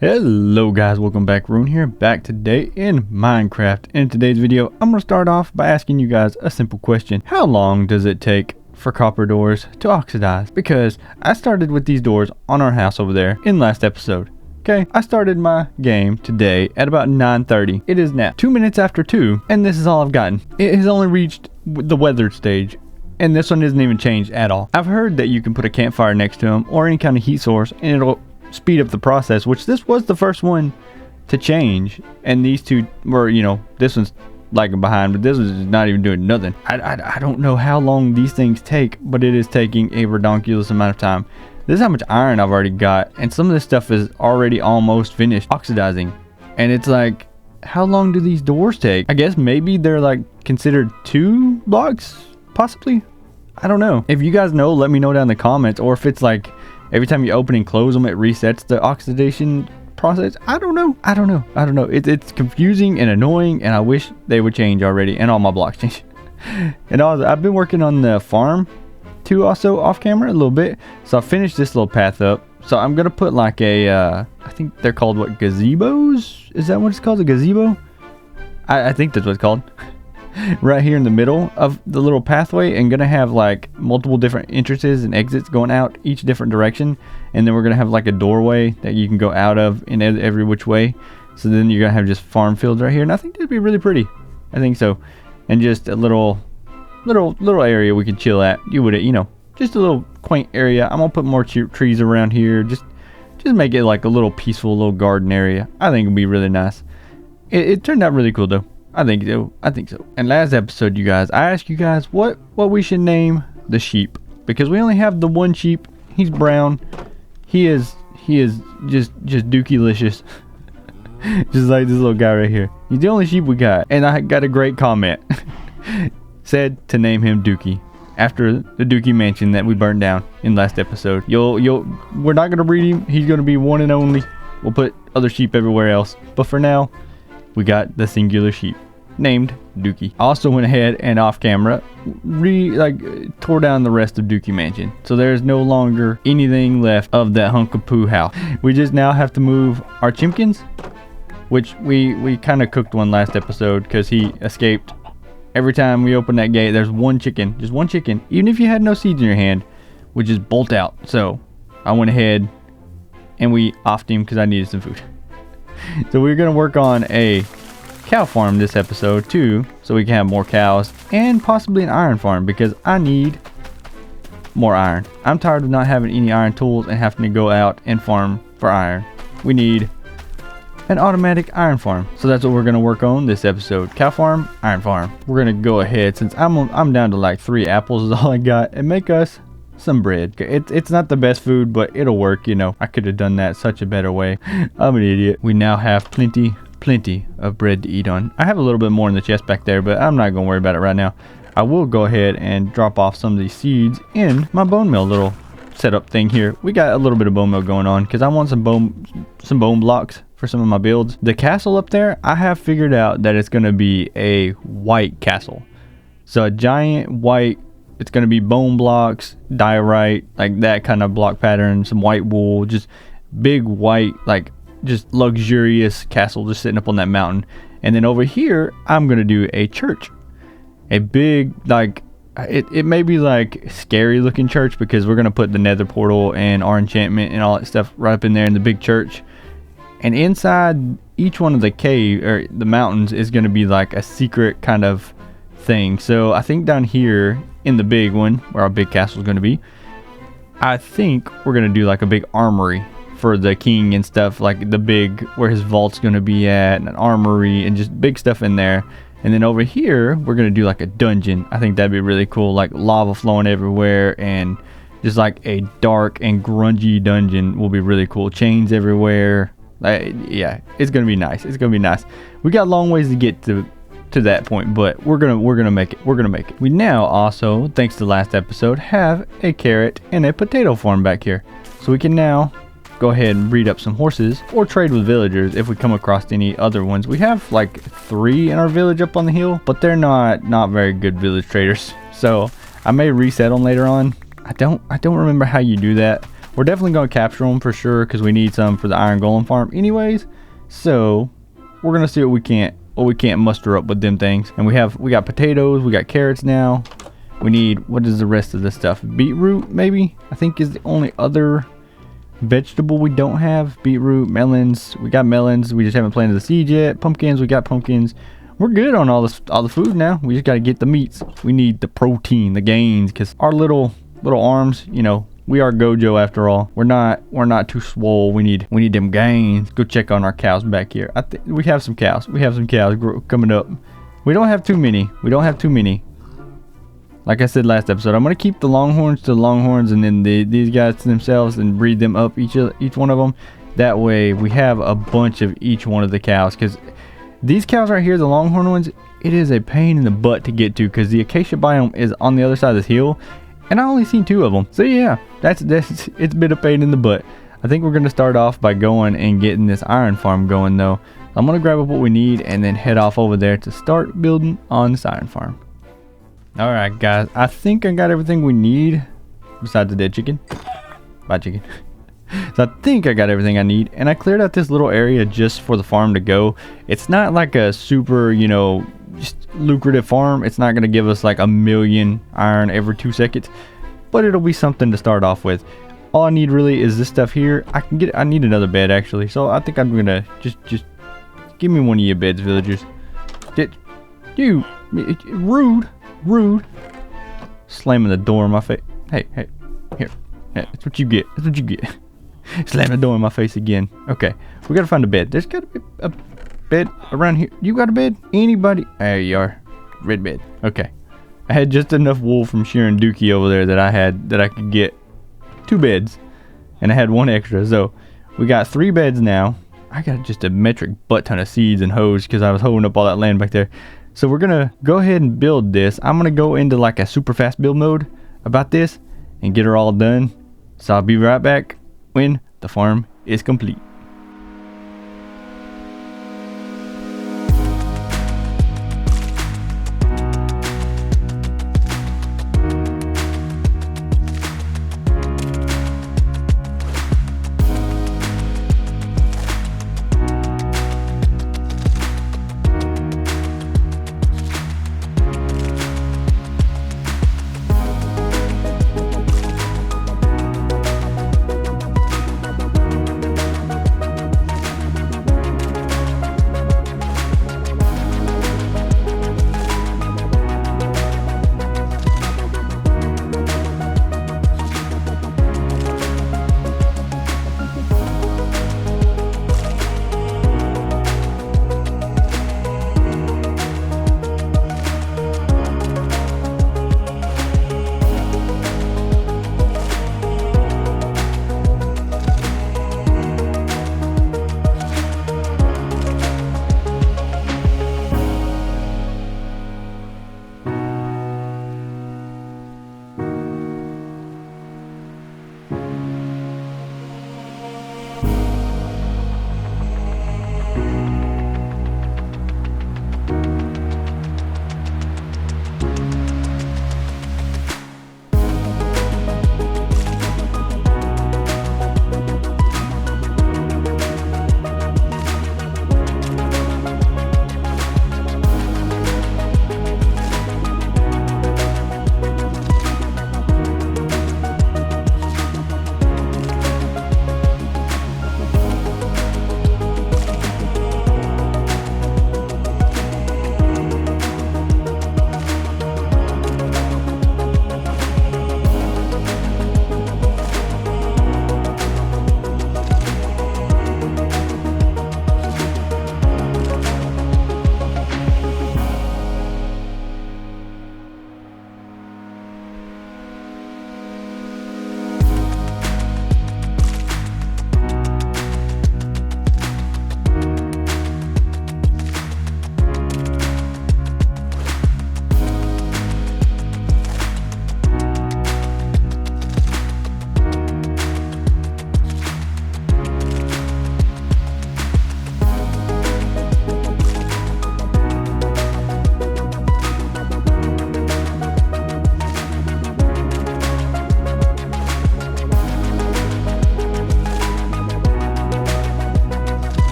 Hello guys, welcome back. Rune here, back today in Minecraft. In today's video, I'm going to start off by asking you guys a simple question. How long does it take for copper doors to oxidize? Because I started with these doors on our house over there in last episode. Okay, I started my game today at about 9:30. It is now 2 minutes after 2, and this is all I've gotten. It has only reached the weathered stage, and this one isn't even changed at all. I've heard that you can put a campfire next to them or any kind of heat source, and it'll speed up the process, which this was the first one to change, and these two were, you know, this one's lagging behind, but this is not even doing nothing. I don't know how long these things take, but it is taking a redonkulous amount of time. This is how much iron I've already got, and some of this stuff is already almost finished oxidizing, and it's like, how long do these doors take? I guess maybe they're like considered 2 blocks, possibly. I don't know. If you guys know, let me know down in the comments, or if it's like every time you open and close them, it resets the oxidation process. I don't know. It's confusing and annoying, and I wish they would change already, and all my blocks change. And also, I've been working on the farm too, also off camera a little bit. So I finished this little path up. So I'm gonna put like a, I think they're called what, gazebos? Is that what it's called, a gazebo? I think that's what it's called. Right here in the middle of the little pathway, and gonna have like multiple different entrances and exits going out each different direction, and then we're gonna have like a doorway that you can go out of in every which way. So then you're gonna have just farm fields right here, and I think that'd be really pretty. I think so. And just a little area we can chill at. You would, you know, just a little quaint area. I'm gonna put more trees around here, just make it like a little peaceful little garden area. I think it'd be really nice. It turned out really cool though. I think so. And last episode, you guys, I asked you guys what we should name the sheep, because we only have the one sheep. He's brown. He is just dookie-licious. Just like this little guy right here. He's the only sheep we got. And I got a great comment. Said to name him Dookie, after the Dookie mansion that we burned down in last episode. We're not gonna breed him. He's gonna be one and only. We'll put other sheep everywhere else, but for now, we got the singular sheep named Dookie. I also went ahead and off camera tore down the rest of Dookie Mansion. So there's no longer anything left of that hunk of poo house. We just now have to move our chimkins, which we kind of cooked one last episode because he escaped. Every time we open that gate, there's one chicken, just one chicken. Even if you had no seeds in your hand, would just bolt out. So I went ahead and we offed him because I needed some food. So we're going to work on a cow farm this episode too, so we can have more cows, and possibly an iron farm, because I need more iron. I'm tired of not having any iron tools and having to go out and farm for iron. We need an automatic iron farm. So that's what we're going to work on this episode. Cow farm, iron farm. We're going to go ahead, since I'm down to like 3 apples is all I got, and make us some bread. It's not the best food, but it'll work, you know. I could have done that such a better way. I'm an idiot. We now have plenty of bread to eat on. I have a little bit more in the chest back there, but I'm not gonna worry about it right now. I will go ahead and drop off some of these seeds in my bone meal little setup thing here. We got a little bit of bone meal going on because I want some bone blocks for some of my builds. The castle up there, I have figured out that it's gonna be a white castle. So a giant white, it's going to be bone blocks, diorite, like that kind of block pattern, some white wool, just big white, like just luxurious castle just sitting up on that mountain. And then over here, I'm going to do a church. A big, like, it may be like scary looking church, because we're going to put the nether portal and our enchantment and all that stuff right up in there in the big church. And inside each one of the cave, or the mountains, is going to be like a secret kind of thing. So I think down here in the big one, where our big castle is going to be, I think we're going to do like a big armory for the king and stuff, like the big, where his vault's going to be at, and an armory and just big stuff in there. And then over here, we're going to do like a dungeon. I think that'd be really cool, like lava flowing everywhere, and just like a dark and grungy dungeon will be really cool. Chains everywhere. Yeah, it's going to be nice. It's going to be nice. We got a long ways to get to that point, but we're gonna make it. We now also, thanks to last episode, have a carrot and a potato farm back here, so we can now go ahead and breed up some horses or trade with villagers if we come across any other ones. We have like 3 in our village up on the hill, but they're not very good village traders, so I may reset them later on. I don't remember how you do that, we're definitely going to capture them for sure because we need some for the iron golem farm anyways. So we're going to see what we can't muster up with them things. And we got potatoes, we got carrots now. We need, what is the rest of this stuff? Beetroot maybe, I think is the only other vegetable we don't have. Beetroot, melons, we got melons, we just haven't planted the seeds yet. Pumpkins, we got pumpkins. We're good on all the food now. We just got to get the meats. We need the protein, the gains, because our little arms, you know, we are Gojo after all. We're not too swole. We need them gains. Go check on our cows back here. I think we have some cows. We have some cows coming up. We don't have too many. Like I said last episode, I'm gonna keep the longhorns to the longhorns, and then these guys to themselves, and breed them up each one of them. That way we have a bunch of each one of the cows, because these cows right here, the longhorn ones, it is a pain in the butt to get to because the acacia biome is on the other side of this hill, and I only seen 2 of them. So yeah, that's it's been a pain in the butt. I think we're gonna start off by going and getting this iron farm going though. I'm gonna grab up what we need and then head off over there to start building on this iron farm. All right, guys, I think I got everything we need besides the dead chicken. Bye, chicken. So I think I got everything I need, and I cleared out this little area just for the farm to go. It's not like a super, you know, just lucrative farm. It's not going to give us like 1,000,000 iron every 2 seconds, but it'll be something to start off with. All I need really is this stuff here. I need another bed actually, so I think I'm gonna just give me one of your beds, villagers. You rude, slamming the door in my face. Hey, here, that's what you get. Slam the door in my face again. Okay, we gotta find a bed. There's gotta be a bed around here. You got a bed? Anybody? There you are. Red bed. Okay. I had just enough wool from shearing Dookie over there that I could get 2 beds, and I had 1 extra. So we got 3 beds now. I got just a metric butt ton of seeds and hoes because I was hoeing up all that land back there. So we're gonna go ahead and build this. I'm gonna go into like a super fast build mode about this and get her all done. So I'll be right back when the farm is complete.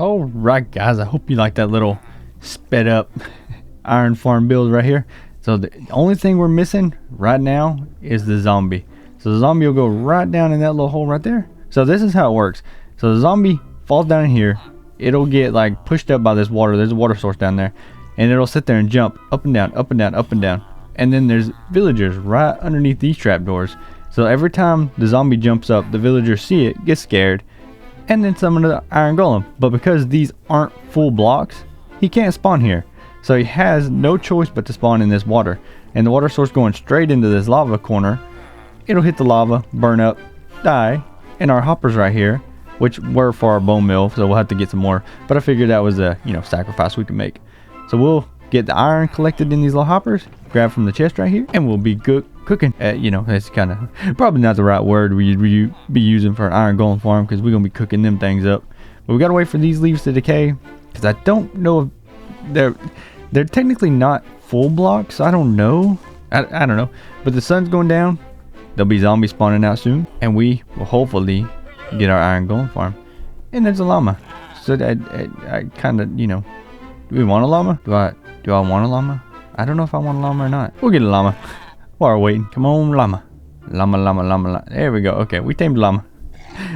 All right, guys. I hope you like that little sped up iron farm build right here. So the only thing we're missing right now is the zombie. So the zombie will go right down in that little hole right there. So this is how it works. So the zombie falls down in here. It'll get like pushed up by this water. There's a water source down there. And it'll sit there and jump up and down, up and down, up and down. And then there's villagers right underneath these trapdoors. So every time the zombie jumps up, the villagers see it, get scared, and then summon the iron golem. But because these aren't full blocks, he can't spawn here. So he has no choice but to spawn in this water. And the water source going straight into this lava corner, it'll hit the lava, burn up, die. And our hoppers right here, which were for our bone meal, so we'll have to get some more. But I figured that was a sacrifice we can make. So we'll get the iron collected in these little hoppers, grab from the chest right here, and we'll be cooking. That's kind of probably not the right word we be using for an iron golem farm, because we're gonna be cooking them things up. But we gotta wait for these leaves to decay, because I don't know if they're technically not full blocks. I don't know. I don't know. But the sun's going down. There'll be zombies spawning out soon, and we will hopefully get our iron golem farm. And there's a llama. So I kind of, do we want a llama? Do I want a llama? I don't know if I want a llama or not. We'll get a llama while we're waiting. Come on, llama. Llama. There we go. Okay, we tamed llama.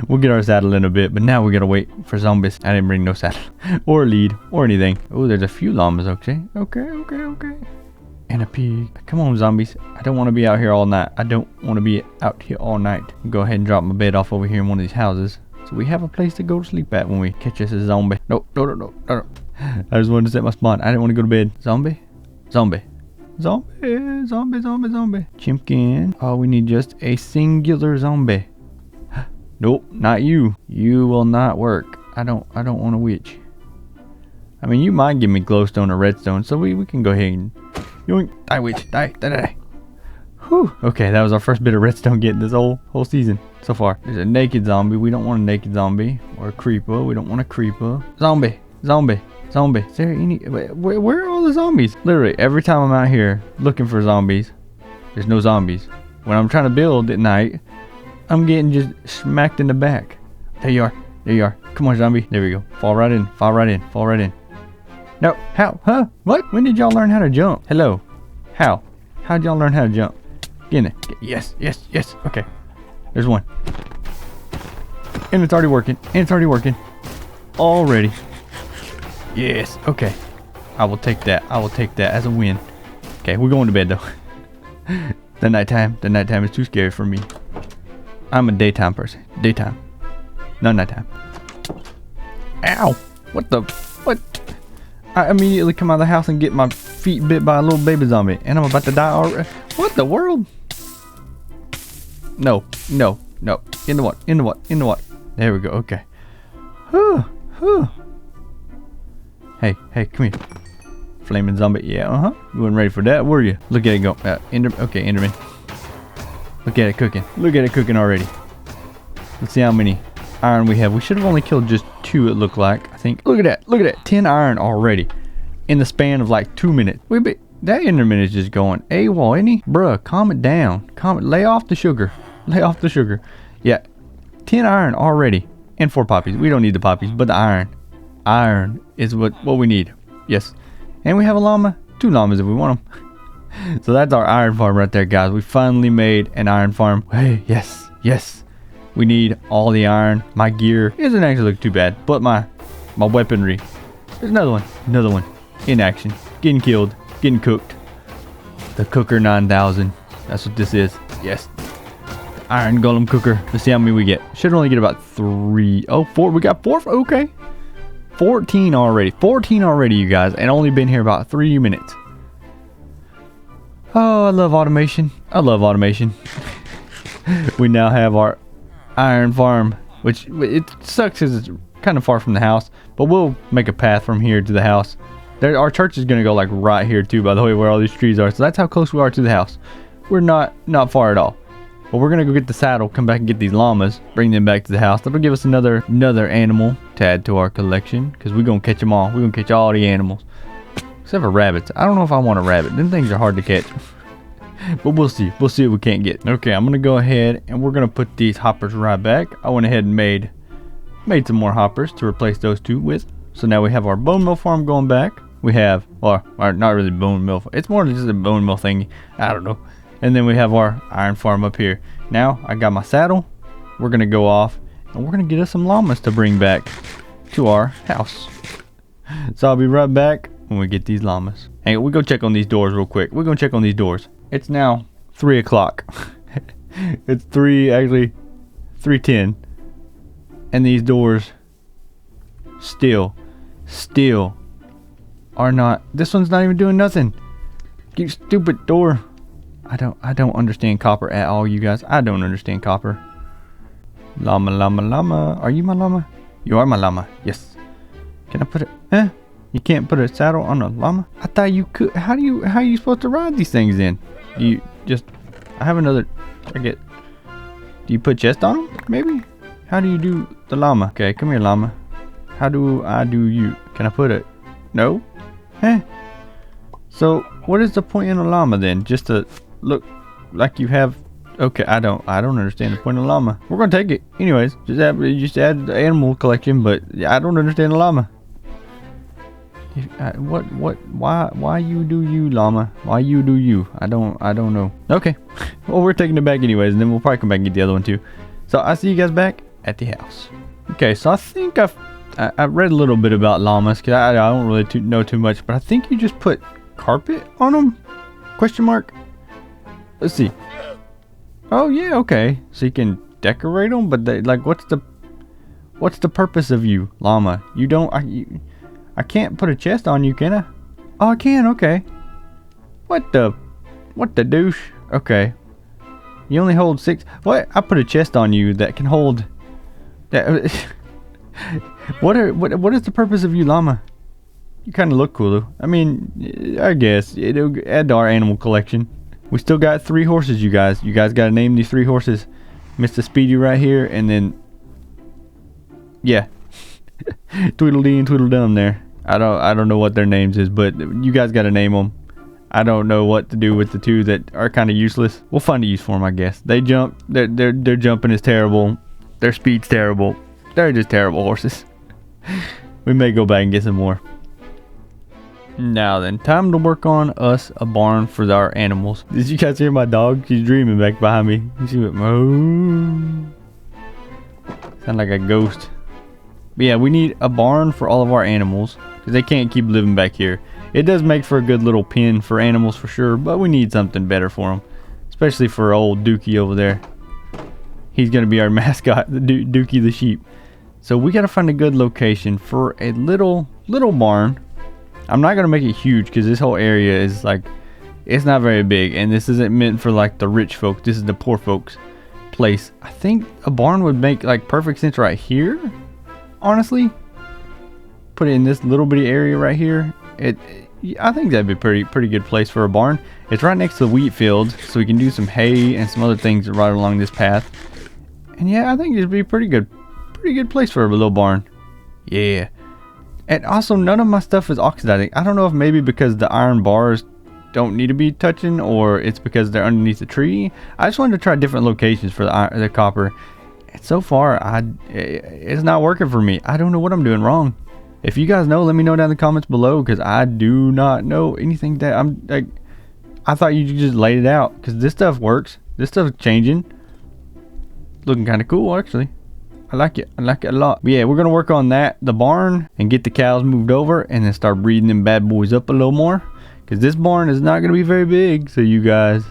We'll get our saddle in a bit, but now we gotta wait for zombies. I didn't bring no saddle or lead or anything. Oh, there's a few llamas. Okay. And a pig. Come on, zombies. I don't want to be out here all night. Go ahead and drop my bed off over here in one of these houses, so we have a place to go to sleep at when we catch us a zombie. No. I just wanted to set my spawn. I didn't want to go to bed. Zombie. Chimkin. Oh, we need just a singular zombie. Nope, not you. You will not work. I don't want a witch. I mean, you might give me glowstone or redstone, so we can go ahead and yoink. Die, witch. Die. Whew. Okay, that was our first bit of redstone getting this whole season so far. There's a naked zombie. We don't want a naked zombie. Or a creeper. We don't want a creeper. Zombie. Is there any... Where are all the zombies? Literally, every time I'm out here looking for zombies, there's no zombies. When I'm trying to build at night, I'm getting just smacked in the back. There you are. Come on, zombie. There we go. Fall right in. No. How? Huh? What? When did y'all learn how to jump? Hello. How'd y'all learn how to jump? Get in there. Yes. Okay. There's one. And it's already working. Already. Yes. Okay. I will take that as a win. Okay, we're going to bed though. The nighttime is too scary for me. I'm a daytime person. Not nighttime. Ow! What? I immediately come out of the house and get my feet bit by a little baby zombie, and I'm about to die already. What the world? No. In the what? There we go. Okay. Whew. Hey, come here. Flaming zombie. Yeah, You weren't ready for that, were you? Look at it go. Enderman. Look at it cooking already. Let's see how many iron we have. We should have only killed just 2, it looked like. I think. Look at that. 10 iron already. In the span of like 2 minutes. That Enderman is just going AWOL, ain't he? Bruh, calm it down. Lay off the sugar. Yeah. 10 iron already. And 4 poppies. We don't need the poppies, but the iron. Iron is what we need. Yes. And we have a llama. 2 llamas if we want them. So that's our iron farm right there, guys. We finally made an iron farm. Hey, yes. We need all the iron. My gear isn't actually look too bad, but my weaponry. There's another one. In action. Getting killed. Getting cooked. The Cooker 9000. That's what this is. Yes. The Iron Golem Cooker. Let's see how many we get. Should only get about 3. Oh, 4. We got 4. Okay. 14 already, you guys. And only been here about 3 minutes. Oh, I love automation. We now have our iron farm, which it sucks because it's kind of far from the house, but we'll make a path from here to the house. Our church is going to go like right here too, by the way, where all these trees are. So that's how close we are to the house. We're not far at all. But we're going to go get the saddle, come back and get these llamas, bring them back to the house. That'll give us another animal to add to our collection, because we're going to catch them all. We're going to catch all the animals. Except for rabbits. I don't know if I want a rabbit. Them things are hard to catch. But we'll see. We'll see what we can't get. Okay, I'm going to go ahead and we're going to put these hoppers right back. I went ahead and made some more hoppers to replace those 2 with. So now we have our bone meal farm going back. We have, or not really bone meal. It's more than just a bone meal thing. I don't know. And then we have our iron farm up here. Now I got my saddle. We're gonna go off and we're gonna get us some llamas to bring back to our house. So I'll be right back when we get these llamas. Hang on, we go check on these doors real quick. We're gonna check on these doors. It's now 3 o'clock. It's 3:10. And these doors still are not. This one's not even doing nothing. You stupid door. I don't understand copper at all, you guys. I don't understand copper. Llama, llama, llama. Are you my llama? You are my llama. Yes. Can I put it? You can't put a saddle on a llama? I thought you could. How are you supposed to ride these things then? Do you just? I have another. I get. Do you put chest on them? Maybe. How do you do the llama? Okay, come here, llama. How do I do you? Can I put it? No. So what is the point in a llama then? Just to look like you have. Okay, I don't understand the point of llama. We're gonna take it anyways. Just add the animal collection, but I don't understand the llama. Why you do you, llama? Why you do you? I don't know. Okay, well, we're taking it back anyways, and then we'll probably come back and get the other one too. So I'll see you guys back at the house. Okay, so I think I read a little bit about llamas, because I don't really know too much, but I think you just put carpet on them? Question mark? Let's see. Oh yeah, okay. So you can decorate them, but they, like, what's the purpose of you, llama? You don't. I can't put a chest on you, can I? Oh, I can. Okay. What the douche? Okay. You only hold 6. What? I put a chest on you that can hold. That. What is the purpose of you, llama? You kind of look cool though. I mean, I guess it'll add to our animal collection. We still got 3 horses, you guys. You guys got to name these 3 horses. Mr. Speedy right here, and then yeah, Tweedledee and Tweedledum there. I don't know what their names is, but you guys got to name them. I don't know what to do with the 2 that are kind of useless. We'll find a use for them, I guess. They jump. Their jumping is terrible. Their speed's terrible. They're just terrible horses. We may go back and get some more. Now then, time to work on us a barn for our animals. Did you guys hear my dog? She's dreaming back behind me. She went, moo. Sound like a ghost. But yeah, we need a barn for all of our animals, because they can't keep living back here. It does make for a good little pen for animals for sure, but we need something better for them. Especially for old Dookie over there. He's going to be our mascot, the Dookie the sheep. So we got to find a good location for a little barn. I'm not going to make it huge, because this whole area is like, it's not very big. And this isn't meant for like the rich folk. This is the poor folks place. I think a barn would make like perfect sense right here. Honestly, put it in this little bitty area right here. I think that'd be pretty good place for a barn. It's right next to the wheat field, so we can do some hay and some other things right along this path. And yeah, I think it'd be pretty good place for a little barn. Yeah. And also, none of my stuff is oxidizing. I don't know if maybe because the iron bars don't need to be touching, or it's because they're underneath the tree. I just wanted to try different locations for the copper. And so far, it's not working for me. I don't know what I'm doing wrong. If you guys know, let me know down in the comments below, because I do not know anything that I'm like. I thought you just laid it out, because this stuff works. This stuff's changing. Looking kind of cool, actually. I like it. I like it a lot. But yeah, we're going to work on that, the barn, and get the cows moved over, and then start breeding them bad boys up a little more. Because this barn is not going to be very big. So you guys,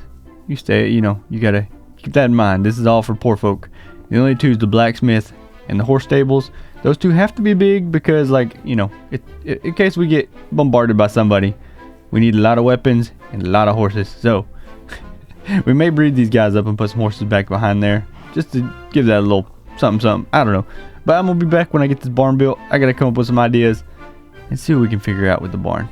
you got to keep that in mind. This is all for poor folk. The only 2 is the blacksmith and the horse stables. Those 2 have to be big because, like, in case we get bombarded by somebody, we need a lot of weapons and a lot of horses. So we may breed these guys up and put some horses back behind there, just to give that a little something. I don't know. But I'm going to be back when I get this barn built. I got to come up with some ideas and see what we can figure out with the barn.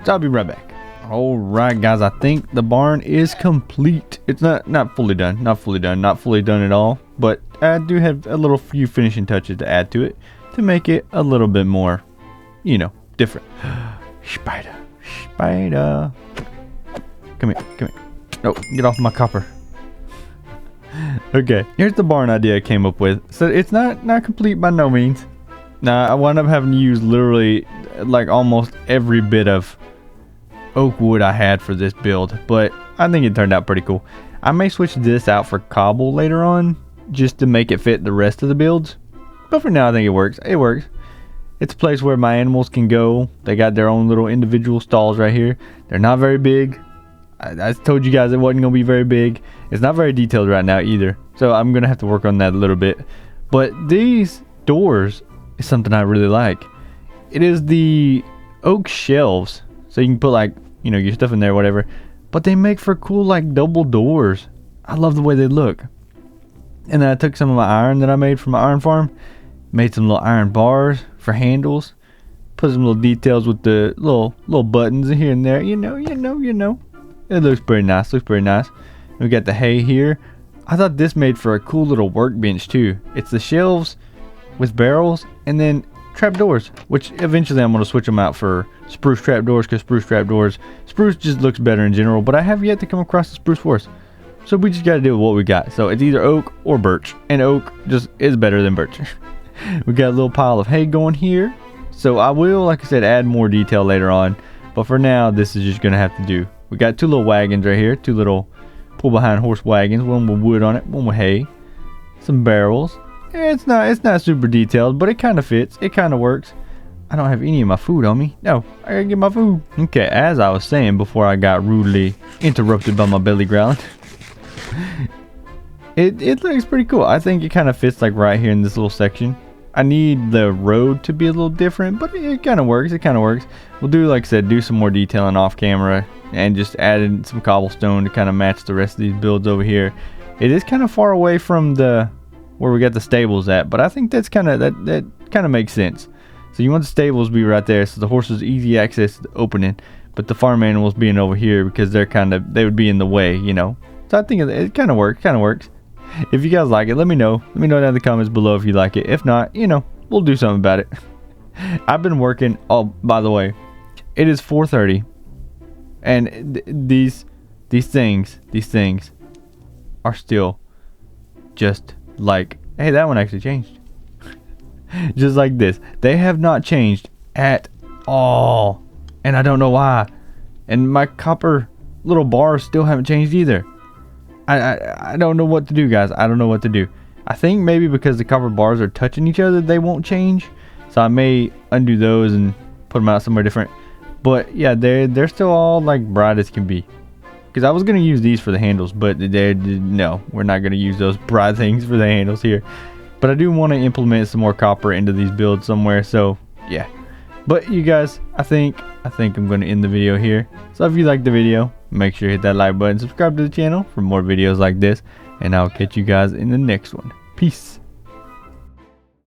So I'll be right back. Alright guys, I think the barn is complete. It's not fully done. Not fully done at all. But I do have a few finishing touches to add to it to make it a little bit more, different. Spider. Come here. No, get off my copper. Okay, here's the barn idea I came up with. So it's not complete by no means. Now I wound up having to use literally like almost every bit of oak wood I had for this build, but I think it turned out pretty cool. I may switch this out for cobble later on just to make it fit the rest of the builds, but for now I think it works. It works. It's a place where my animals can go. They got their own little individual stalls right here. They're not very big. I told you guys it wasn't going to be very big. It's not very detailed right now either, so I'm going to have to work on that a little bit. But these doors is something I really like. It is the oak shelves, so you can put like, you know, your stuff in there, whatever. But they make for cool like double doors. I love the way they look. And then I took some of my iron that I made from my iron farm, made some little iron bars for handles, put some little details with the little buttons here and there. You know. It looks pretty nice. We got the hay here. I thought this made for a cool little workbench too. It's the shelves with barrels and then trapdoors, which eventually I'm going to switch them out for spruce trapdoors, because spruce just looks better in general, but I have yet to come across the spruce forest. So we just got to deal with what we got. So it's either oak or birch, and oak just is better than birch. We got a little pile of hay going here. So I will, like I said, add more detail later on, but for now this is just going to have to do. We got two little wagons right here, two little pull behind horse wagons, one with wood on it, one with hay, some barrels. It's not super detailed, but it kind of fits. It kind of works. I don't have any of my food on me. No, I gotta get my food. Okay, as I was saying before I got rudely interrupted by my belly growling, it looks pretty cool. I think it kind of fits like right here in this little section. I need the road to be a little different, but it kind of works. We'll do, like I said, do some more detailing off camera and just add in some cobblestone to kind of match the rest of these builds over here. It is kind of far away from the where we got the stables at, but I think that's kind of that kind of makes sense. So you want the stables to be right there, so the horses easy access to the opening, but the farm animals being over here because they would be in the way, you know. So I think it kind of works. If you guys like it, let me know. Let me know down in the comments below if you like it. If not, you know, we'll do something about it. I've been working. Oh, by the way, it is 4:30, and these things are still just like, hey, that one actually changed. Just like this. They have not changed at all, and I don't know why. And my copper little bars still haven't changed either. I don't know what to do, guys. I don't know what to do. I think maybe because the copper bars are touching each other, they won't change. So I may undo those and put them out somewhere different. But yeah, they're still all like bright as can be. Because I was going to use these for the handles, but no, we're not going to use those bright things for the handles here. But I do want to implement some more copper into these builds somewhere, so yeah. But you guys, I think I'm going to end the video here. So if you liked the video, make sure you hit that like button, subscribe to the channel for more videos like this, and I'll catch you guys in the next one. Peace.